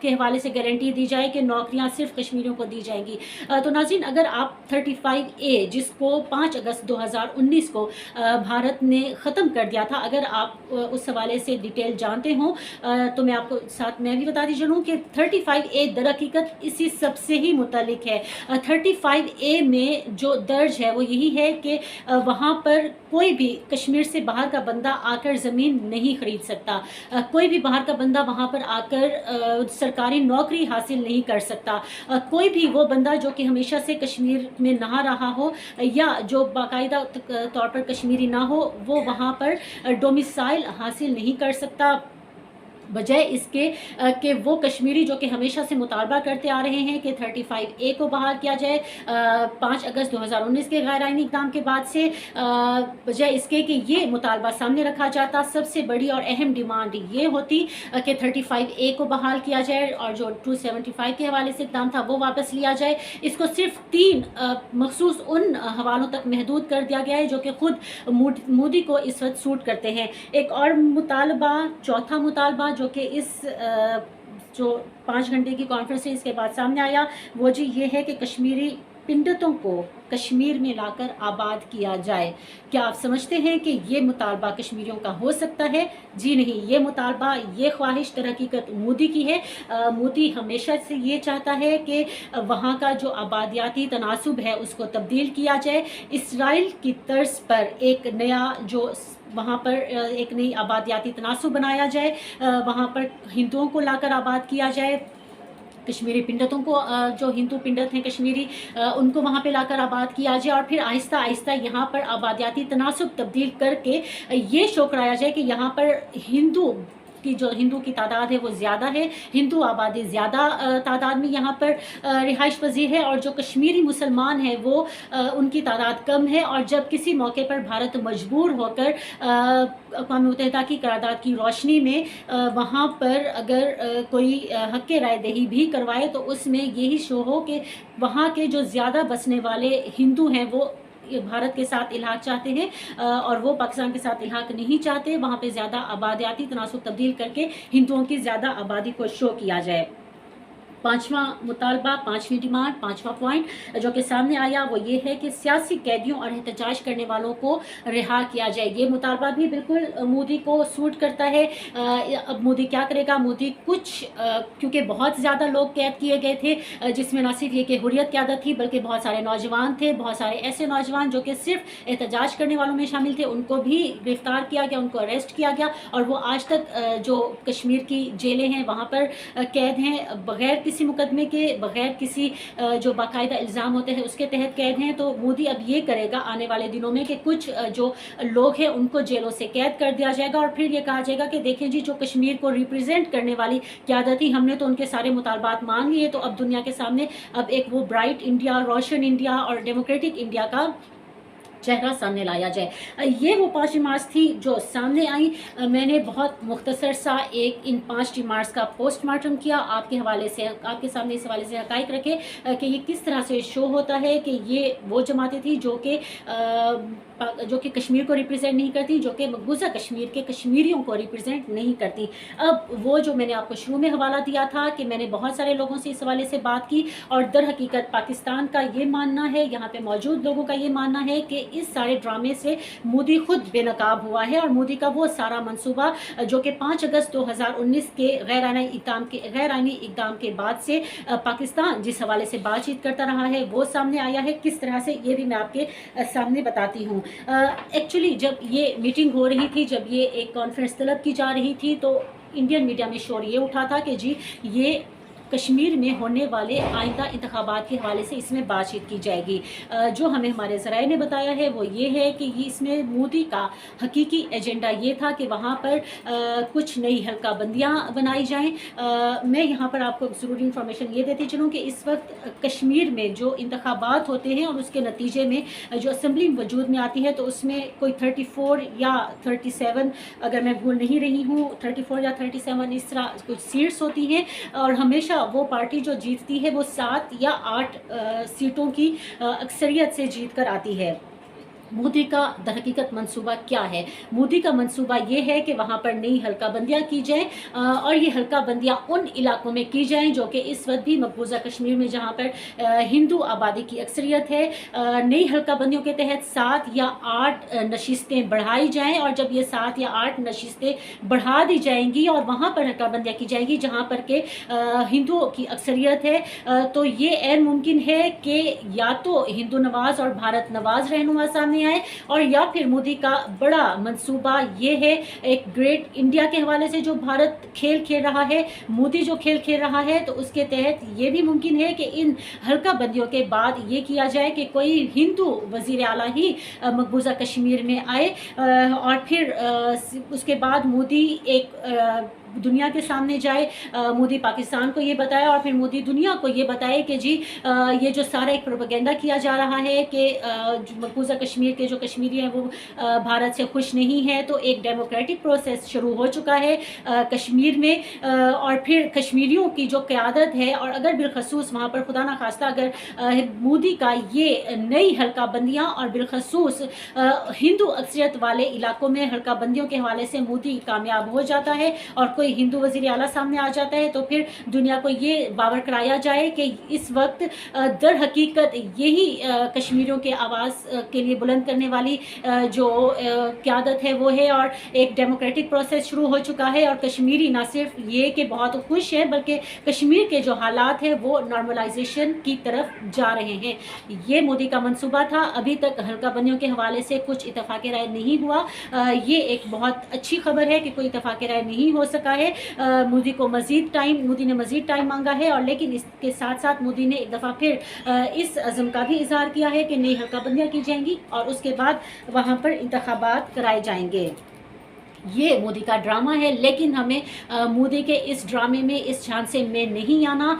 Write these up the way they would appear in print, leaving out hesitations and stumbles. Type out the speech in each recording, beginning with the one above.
کے حوالے سے گارنٹی دی جائے کہ نوکریاں صرف کشمیریوں کو دی جائیں گی۔ تو ناظرین، اگر آپ 35A جس کو 5 اگست 2019 کو بھارت نے ختم کر دیا تھا، اگر آپ اس حوالے سے ڈیٹیل جانتے ہوں تو میں آپ کو ساتھ میں بھی بتاتی چلوں کہ 35A در حقیقت اسی سب سے ہی متعلق ہے۔ 35A میں جو درج ہے وہ یہی ہے کہ وہاں پر کوئی بھی کشمیر سے باہر کا بندہ آ کر زمین نہیں خرید سکتا، کوئی بھی باہر کا بندہ وہاں پر آ کر سرکاری نوکری حاصل نہیں کر سکتا، کوئی بھی وہ بندہ جو کہ ہمیشہ سے کشمیر میں نہ رہا ہو یا جو باقاعدہ طور پر کشمیری نہ ہو، وہ وہاں پر ڈومیسائل حاصل نہیں کر سکتا، بجائے اس کے کہ وہ کشمیری جو کہ ہمیشہ سے مطالبہ کرتے آ رہے ہیں کہ 35A کو بحال کیا جائے 5 اگست 2019 کے غیر آئینی اقدام کے بعد سے، بجائے اس کے کہ یہ مطالبہ سامنے رکھا جاتا، سب سے بڑی اور اہم ڈیمانڈ یہ ہوتی کہ 35A کو بحال کیا جائے اور جو 275 کے حوالے سے اقدام تھا وہ واپس لیا جائے۔ اس کو صرف 3 مخصوص ان حوالوں تک محدود کر دیا گیا ہے جو کہ خود مودی کو اس وقت سوٹ کرتے ہیں۔ ایک اور مطالبہ، چوتھا مطالبہ جو کہ اس جو 5 گھنٹے کی کانفرنس ہے اس کے بعد سامنے آیا، وہ جی یہ ہے کہ کشمیری پنڈتوں کو کشمیر میں لا کر آباد کیا جائے۔ کیا آپ سمجھتے ہیں کہ یہ مطالبہ کشمیریوں کا ہو سکتا ہے؟ جی نہیں، یہ مطالبہ، یہ خواہش در حقیقت مودی کی ہے۔ مودی ہمیشہ سے یہ چاہتا ہے کہ وہاں کا جو آبادیاتی تناسب ہے اس کو تبدیل کیا جائے، اسرائیل کی طرز پر ایک نیا جو وہاں پر ایک نئی آبادیاتی تناسب بنایا جائے، وہاں پر ہندوؤں کو لا کر آباد کیا جائے، کشمیری پنڈتوں کو، جو ہندو پنڈت ہیں کشمیری، ان کو وہاں پہ لا کر آباد کیا جائے، اور پھر آہستہ آہستہ یہاں پر آبادیاتی تناسب تبدیل کر کے یہ شو کرایا جائے کہ یہاں پر ہندو کی تعداد ہے وہ زیادہ ہے، ہندو آبادی زیادہ تعداد میں یہاں پر رہائش پذیر ہے، اور جو کشمیری مسلمان ہیں وہ ان کی تعداد کم ہے، اور جب کسی موقع پر بھارت مجبور ہو کر اقوام متحدہ کی قرارداد کی روشنی میں وہاں پر اگر کوئی حق رائے دہی بھی کروائے تو اس میں یہی شو ہو کہ وہاں کے جو زیادہ بسنے والے ہندو ہیں وہ بھارت کے ساتھ الحاق چاہتے ہیں اور وہ پاکستان کے ساتھ الحاق نہیں چاہتے، وہاں پہ زیادہ آبادیاتی تناسب تبدیل کر کے ہندوؤں کی زیادہ آبادی کو شو کیا جائے۔ 5واں مطالبہ، 5ویں ڈیمانڈ، 5واں پوائنٹ جو کہ سامنے آیا وہ یہ ہے کہ سیاسی قیدیوں اور احتجاج کرنے والوں کو رہا کیا جائے۔ یہ مطالبہ بھی بالکل مودی کو سوٹ کرتا ہے۔ اب مودی کیا کرے گا؟ مودی کیونکہ بہت زیادہ لوگ قید کیے گئے تھے، جس میں نہ صرف یہ کہ حریت قیادت تھی بلکہ بہت سارے نوجوان تھے، بہت سارے ایسے نوجوان جو کہ صرف احتجاج کرنے والوں میں شامل تھے، ان کو بھی گرفتار کیا گیا، ان کو اریسٹ کیا گیا، اور وہ آج تک جو کشمیر کی جیلیں ہیں وہاں پر قید ہیں، بغیر کسی مقدمے کے، بغیر کسی جو باقاعدہ الزام ہوتے ہیں اس کے تحت قید ہیں۔ تو مودی اب یہ کرے گا آنے والے دنوں میں کہ کچھ جو لوگ ہیں ان کو جیلوں سے قید کر دیا جائے گا، اور پھر یہ کہا جائے گا کہ دیکھیں جی جو کشمیر کو ریپرزینٹ کرنے والی قیادت تھی، ہم نے تو ان کے سارے مطالبات مان لیے، تو اب دنیا کے سامنے اب ایک وہ برائٹ انڈیا، روشن انڈیا اور ڈیموکریٹک انڈیا کا چہرہ سامنے لایا جائے۔ یہ وہ 5 ڈیمانڈس تھی جو سامنے آئیں۔ میں نے بہت مختصر سا ان 5 ڈیمانڈس کا پوسٹ مارٹم کیا، آپ کے حوالے سے، آپ کے سامنے اس حوالے سے حقائق رکھے کہ یہ کس طرح سے شو ہوتا ہے کہ یہ وہ جماعتیں تھیں جو کہ کشمیر کو ریپرزینٹ نہیں کرتی، جو کہ مقبوضہ کشمیر کے کشمیریوں کو ریپرزینٹ نہیں کرتی۔ اب وہ جو میں نے آپ کو شروع میں حوالہ دیا تھا کہ میں نے بہت سارے لوگوں سے اس حوالے سے بات کی، اور در حقیقت پاکستان کا یہ ماننا ہے، یہاں پہ موجود لوگوں کا یہ ماننا ہے کہ اس سارے ڈرامے سے مودی خود بے نقاب ہوا ہے، اور مودی کا وہ سارا منصوبہ جو کہ 5 اگست 2019 کے غیر آئینی اقدام کے بعد سے پاکستان جس حوالے سے بات چیت کرتا رہا ہے وہ سامنے آیا ہے، کس طرح سے یہ بھی میں آپ کے سامنے بتاتی ہوں۔ ایکچولی جب یہ میٹنگ ہو رہی تھی، جب یہ ایک کانفرنس طلب کی جا رہی تھی، تو انڈین میڈیا میں شور یہ اٹھا تھا کہ جی یہ کشمیر میں ہونے والے آئندہ انتخابات کے حوالے سے اس میں بات چیت کی جائے گی۔ جو ہمیں ہمارے ذرائع نے بتایا ہے وہ یہ ہے کہ اس میں مودی کا حقیقی ایجنڈا یہ تھا کہ وہاں پر کچھ نئی حلقہ بندیاں بنائی جائیں۔ میں یہاں پر آپ کو ضروری انفارمیشن یہ دیتی چلوں کہ اس وقت کشمیر میں جو انتخابات ہوتے ہیں اور اس کے نتیجے میں جو اسمبلی وجود میں آتی ہے، تو اس میں کوئی 34 یا 37، اگر میں بھول نہیں رہی ہوں 34 یا 37 اس طرح کچھ سیٹس ہوتی ہیں، اور ہمیشہ وہ پارٹی جو جیتتی ہے وہ 7 یا 8 سیٹوں کی اکثریت سے جیت کر آتی ہے۔ مودی کا در حقیقت منصوبہ کیا ہے؟ مودی کا منصوبہ یہ ہے کہ وہاں پر نئی حلقہ بندیاں کی جائیں اور یہ حلقہ بندیاں ان علاقوں میں کی جائیں جو کہ اس وقت بھی مقبوضہ کشمیر میں جہاں پر ہندو آبادی کی اکثریت ہے، نئی حلقہ بندیوں کے تحت 7 یا 8 نشستیں بڑھائی جائیں، اور جب یہ 7 یا 8 نشستیں بڑھا دی جائیں گی اور وہاں پر حلقہ بندیاں کی جائیں گی جہاں پر کہ ہندوؤں کی اکثریت ہے، تو یہ عین ممکن ہے کہ یا تو ہندو نواز اور بھارت نواز رہنما سامنے آئے، اور یا پھر مودی کا بڑا منصوبہ یہ ہے ایک گریٹ انڈیا کے حوالے سے جو بھارت کھیل کھیل رہا ہے، مودی جو کھیل کھیل رہا ہے، تو اس کے تحت یہ بھی ممکن ہے کہ ان حلقہ بندیوں کے بعد یہ کیا جائے کہ کوئی ہندو وزیر اعلیٰ ہی مقبوضہ کشمیر میں آئے، اور پھر اس کے بعد مودی ایک دنیا کے سامنے جائے، مودی پاکستان کو یہ بتائے اور پھر مودی دنیا کو یہ بتائے کہ جی یہ جو سارا ایک پروپیگنڈا کیا جا رہا ہے کہ مقبوضہ کشمیر کے جو کشمیری ہیں وہ بھارت سے خوش نہیں ہیں، تو ایک ڈیموکریٹک پروسیس شروع ہو چکا ہے کشمیر میں، اور پھر کشمیریوں کی جو قیادت ہے، اور اگر بالخصوص وہاں پر خدا نخواستہ اگر مودی کا یہ نئی حلقہ بندیاں اور بالخصوص ہندو اکثریت والے علاقوں میں حلقہ بندیوں کے حوالے سے مودی کامیاب ہو جاتا ہے اور کوئی ہندو وزیر اعلیٰ سامنے آ جاتا ہے، تو پھر دنیا کو یہ باور کرایا جائے کہ اس وقت در حقیقت یہی کشمیریوں کے آواز کے لیے بلند کرنے والی جو قیادت ہے وہ ہے، اور ایک ڈیموکریٹک پروسیس شروع ہو چکا ہے، اور کشمیری نہ صرف یہ کہ بہت خوش ہے بلکہ کشمیر کے جو حالات ہیں وہ نارملائزیشن کی طرف جا رہے ہیں۔ یہ مودی کا منصوبہ تھا، ابھی تک حلقہ بندیوں کے حوالے سے کچھ اتفاق رائے نہیں ہوا، یہ ایک بہت اچھی خبر ہے کہ کوئی اتفاق رائے نہیں ہو سکا ہے، مودی نے مزید ٹائم مانگا ہے، اور لیکن اس کے ساتھ ساتھ مودی نے ایک دفعہ پھر اس عزم کا بھی اظہار کیا ہے کہ نئی حلقہ بندیاں کی جائیں گی اور اس کے بعد وہاں پر انتخابات کرائے جائیں گے۔ یہ مودی کا ڈرامہ ہے، لیکن ہمیں مودی کے اس ڈرامے میں اس جھانسے میں نہیں آنا،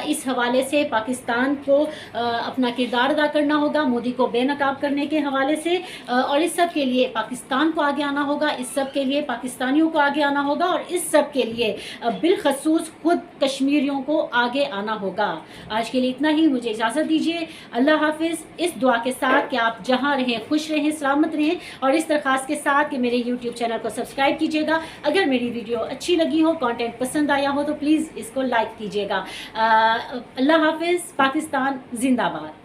اس حوالے سے پاکستان کو اپنا کردار ادا کرنا ہوگا مودی کو بے نقاب کرنے کے حوالے سے، اور اس سب کے لیے پاکستان کو آگے آنا ہوگا، اس سب کے لیے پاکستانیوں کو آگے آنا ہوگا، اور اس سب کے لیے بالخصوص خود کشمیریوں کو آگے آنا ہوگا۔ آج کے لیے اتنا ہی، مجھے اجازت دیجیے، اللہ حافظ، اس دعا کے ساتھ کہ آپ جہاں رہیں خوش رہیں، سلامت رہیں، اور اس درخواست کے ساتھ کہ میرے یوٹیوب چینل کو سبسکرائب کیجیے گا، اگر میری ویڈیو اچھی لگی ہو، کانٹینٹ پسند آیا ہو تو پلیز اس کو لائک کیجیے گا۔ اللہ حافظ، پاکستان زندہ باد۔